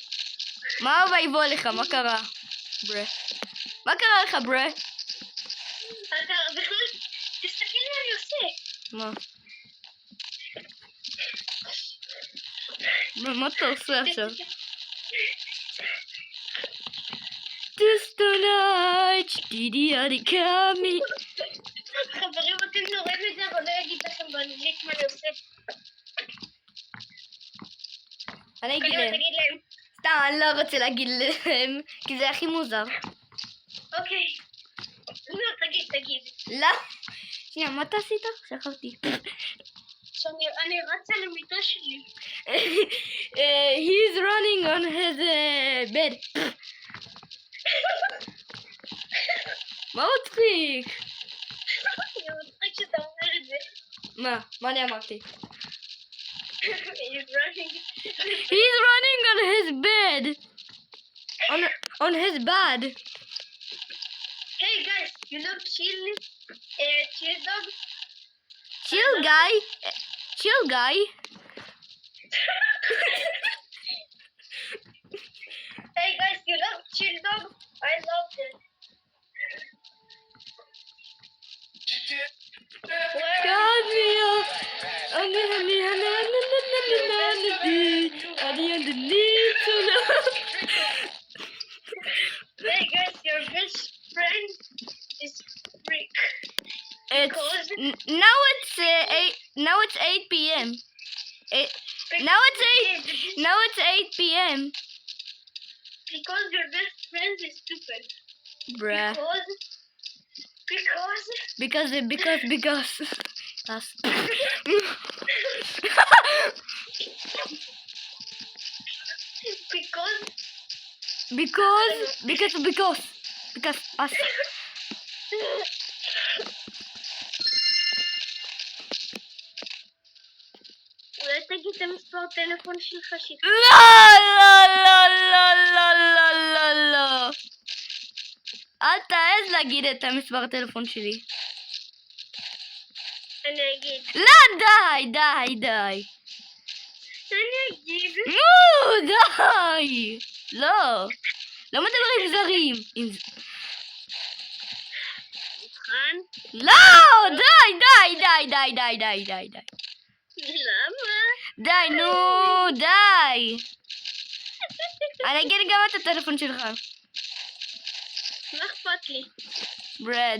מה ויבוא לך? מה קרה? ברה. מה קרה לך, ברה? אתה בכלל, תסתכל מה אני עושה. מה אתה עושה עכשיו? This tonight, דידי אריקמי. חברים, אתם לא רואים את זה, אבל לא אגיד לכם באנגלית מה אני עושה. אני אגיד קדימה, להם. תגיד להם. סתם, אני לא רוצה להגיד להם, כי זה הכי מוזר. אוקיי. לא, תגיד. לא. שנייה, מה אתה עשית? שכחתי. אני רצה למיטה שלי. He's running on his bed. מה מצחיק? אני מצחיק שאתה אומר את זה. מה אני אמרתי? He's running. He's running on his bed. On his bed. Hey guys, you know chill dog? Chill guy. Hey guys, you love chill dog? I love it. Hey guys, your best friend is Rick. Now it's 8 p.m. Now it's 8 p.m. Because your best friend is stupid. Bruh. Because. Us. Because us. אולי תגיד את המספר טלפון שלך לא. אל תעז להגיד את המספר הטלפון שלי. אני אגיד. לא, די. אני אגיד. נו, די. לא מדברים זרים. נכון? לא, די. למה? די, נו, די. אני אגיד גם את הטלפון שלך. מה אכפת לי?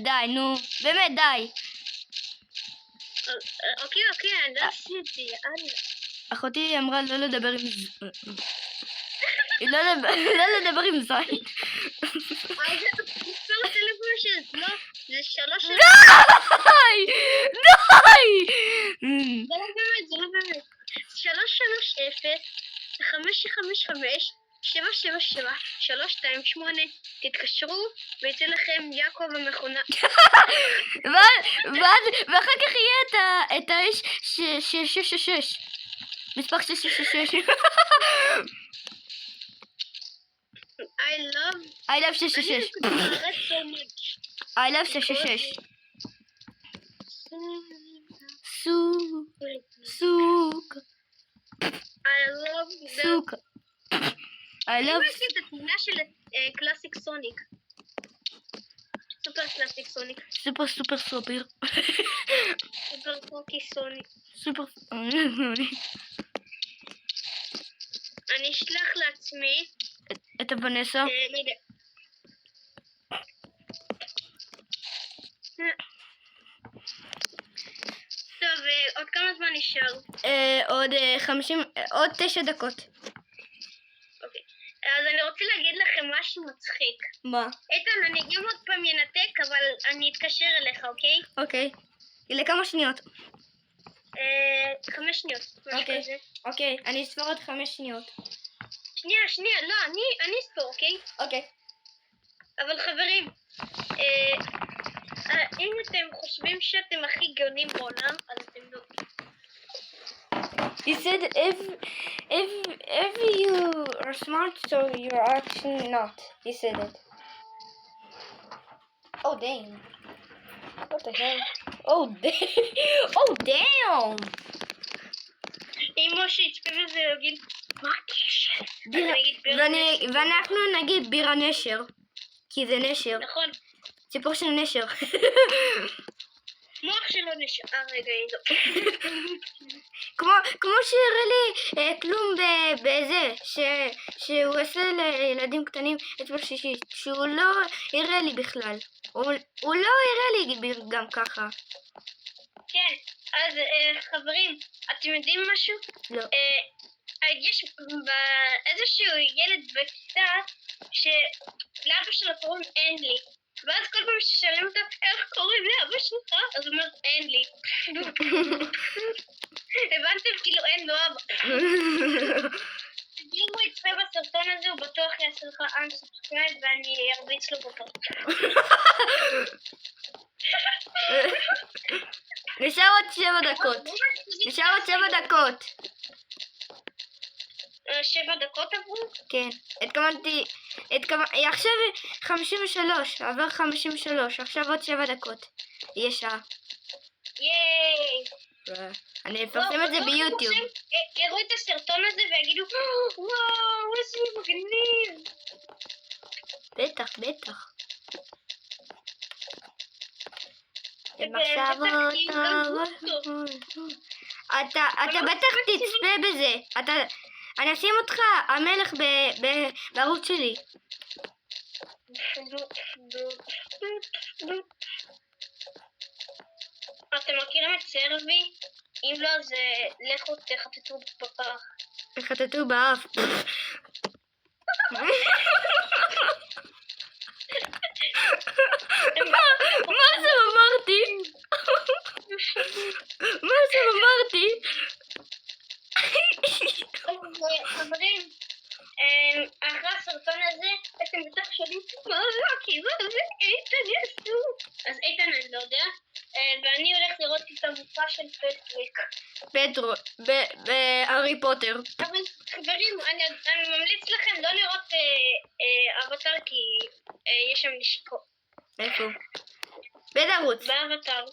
די, נו. באמת, די. אוקיי, אני לא עשיתי, יאללה. אחותי אמרה לא לדבר עם לא לדבר עם זין. זה מספר הטלפון שלי, לא? זה 3 זה לא באמת. 330 555 777 328. תתקשרו ויצא לכם יעקב המכונה. ואחר כך יהיה את האיש 666. מספר 666. I love 666. I love 666. סוק. I love. יש לי את התמונה של קלאסיק סוניק. סופר קלאסיק סוניק. סופר. סופר פוקי סוניק. סופר. אני אשלח לעצמי. את הוונסה. טוב, עוד כמה זמן נשאר? עוד 9 דקות. אוקיי. אז אני רוצה להגיד לכם משהו מצחיק. מה? איתן, אני גם עוד פעם ינתק, אבל אני אתקשר אליך, אוקיי? אוקיי. לכמה שניות? 5 שניות. אוקיי, אני אספור עוד 5 שניות. שנייה, לא, אני אספור, אוקיי? אוקיי. אבל חברים, אם אתם חושבים שאתם הכי גאונים בעולם, אז אתם לא. You said if you are smart, so you're actually not. You said it. Oh damn! What the hell? Oh damn! אם משה יצפה בזה יגיד, מה הקשר? ואנחנו נגיד בירה נשר, כי זה נשר. נכון. סיפור של נשר. מוח שלו נשאר רגע איתו. כמו שהראה לי כלום בזה, שהוא עושה לילדים קטנים אתמול שישית, שהוא לא הראה לי בכלל. הוא לא הראה לי גם ככה. כן, אז חברים, אתם יודעים משהו? לא. יש איזשהו ילד בכיתה שלאבא שלו קוראים אנלי. ואז כל פעם ששאלים אותו איך קוראים לאבא שלך, אז הוא אומר אין לי. הבנתם? כאילו אין לו אבא. אם הוא יצפה בסרטון הזה הוא בטוח יעשה לך unsubscribe ואני ארביץ לו בפרק. נשאר עוד 7 דקות. 7 דקות עברו? כן, עכשיו 53, עבר 53, עכשיו עוד 7 דקות. יהיה שעה. ייי! אני אפרסם את זה ביוטיוב. יראו את הסרטון הזה ויגידו, וואו, איזה מגניב! בטח. אתה בטח תצפה בזה. אני אשים אותך המלך בערוץ שלי. אתם מכירים את סרבי? אם לא, אז לכו תחטטו בפח. חטטו באף. מה זה אמרתי? מה זה אמרתי? חברים, אחרי הסרטון הזה, אתם בטח שואלים מה זה, כי זה איתן יעשו. אז איתן אני לא יודע, ואני הולך לראות את המופע של פטריק. פטרו, בהארי פוטר. אבל חברים, אני ממליץ לכם לא לראות אבטר, כי יש שם נשיקות. איפה? באיזה ערוץ? באבטר.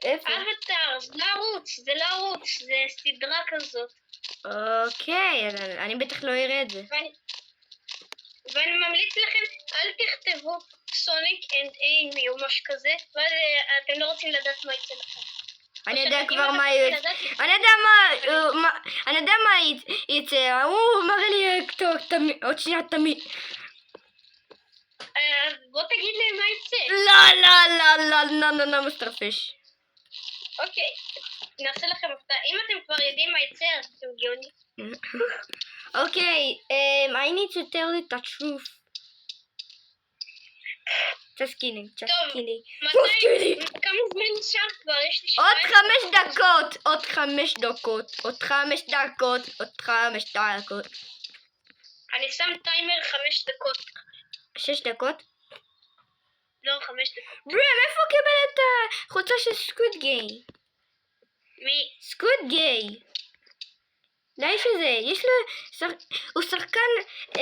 איפה? אבטר, זה לא ערוץ, זה לא ערוץ, זה סדרה כזאת. אוקיי, אני בטח לא אראה את זה. ואני ממליץ לכם, אל תכתבו סוניק אנד אימי או משהו כזה, ואז אתם לא רוצים לדעת מה יצא לכם. אני יודע כבר מה יצא. אני יודע מה יצא. הוא מראה לי עוד שנייה תמיד. בוא תגיד להם מה יצא. לא, מסטרפיש. אוקיי, נעשה לכם הפתעה. אם אתם כבר יודעים מה יצא, אז אתם גאונים. Okay, I need to tell you the truth. Just kidding. טוב, כמה זמן נשאר כבר? יש לי עוד 5 דקות. עוד 5 דקות. אני שם טיימר 5 דקות. 6 דקות? לא, 5 דקות. ברם, איפה הוא קיבל את החולצה של סקוויד גיי? מי? סקוויד גיי. לאיש הזה, הוא שחקן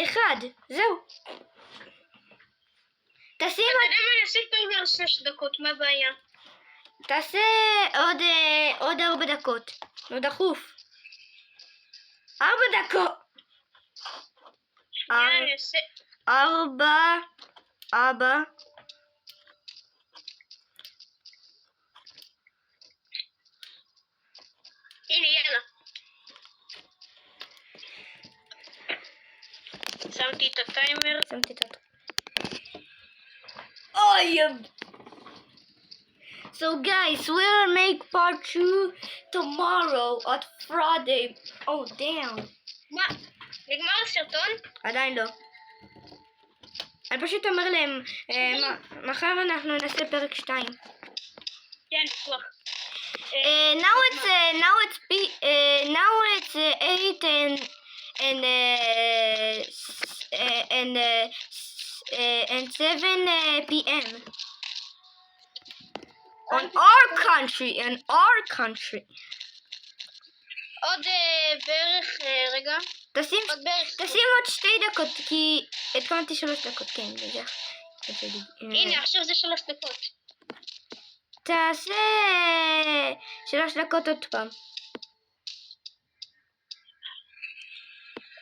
אחד, זהו. תשים... אתה יודע מה, נעשה טיימר 6 דקות, מה הבעיה? תעשה עוד 4 דקות. לא דחוף. 4 דקות. 4. הנה, יאללה. שמתי את הטיימר. So guys, we'll make part 2 tomorrow at Friday. Oh damn. מה? נגמר הסרטון? עדיין לא. אני פשוט אומר להם, מחר אנחנו נעשה פרק 2. כן, כבר. Now it's 8 and 7 p.m. on our country. עוד בערך, רגע. תשים עוד בערך. עוד 2 דקות, כי התכוננתי 3 דקות, כן, רגע. הנה, עכשיו זה 3 דקות. תעשה 3 דקות עוד פעם.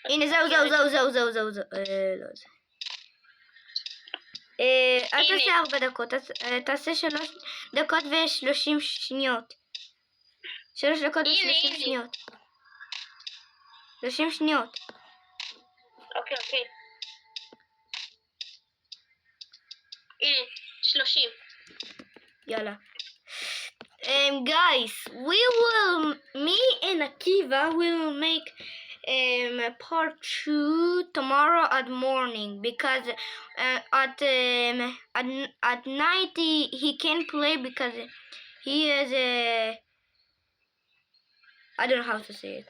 הנה, זהו. לא זה. אל תעשה 4 דקות, תעשה 3 דקות ו30 שניות. 3 דקות ו30 שניות. 30 שניות. אוקיי. הנה, 30. יאללה. Guys, me and Akiva will make part 2 tomorrow at morning, because at night he can't play because he is I don't know how to say it,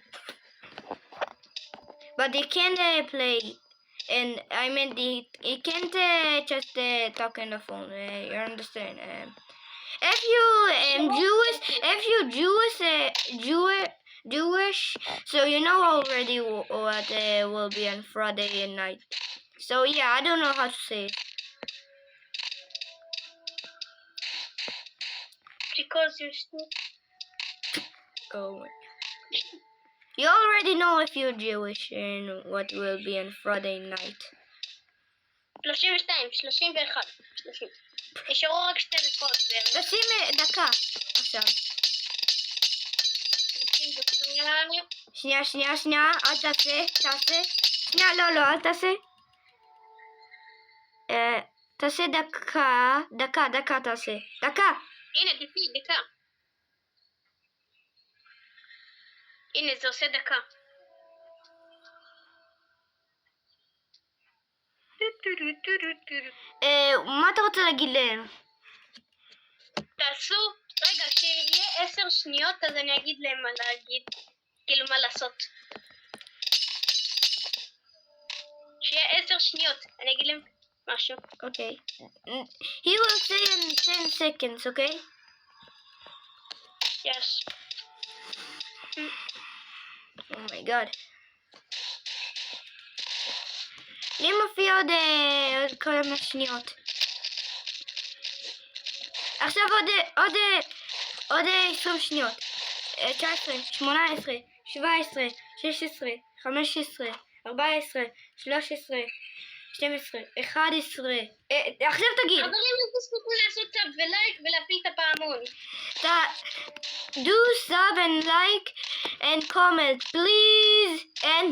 but he can play, and I mean he can't just talk on the phone. You understand? If you Jewish, so you know already what will be on Friday night. So yeah, I don't know how to say it. Because you're still... Oh. You already know if you're Jewish and what will be on Friday night. 32, 31, 30. נשארו רק 2 דקות בערך. תשים דקה עכשיו. שנייה, אל תעשה. שנייה, לא, אל תעשה. תעשה דקה תעשה. דקה. הנה, דקה. הנה, זה עושה דקה. מה אתה רוצה להגיד להם? תעשו, רגע, כשיהיה 10 שניות, אז אני אגיד להם מה להגיד, כאילו מה לעשות. כשיהיה 10 שניות, אני אגיד להם משהו. Okay. He will say in 10 seconds, okay? Yes. Oh my god. לי מופיע עוד כמה שניות. עכשיו עוד 20 שניות. 19, 18, 17, 16, 15, 14, 13, 12, 11. עכשיו תגיד. חברים, לא תספקו לעשות סאב ולייק ולהפיל את הפעמון. Do sub and like and comment please and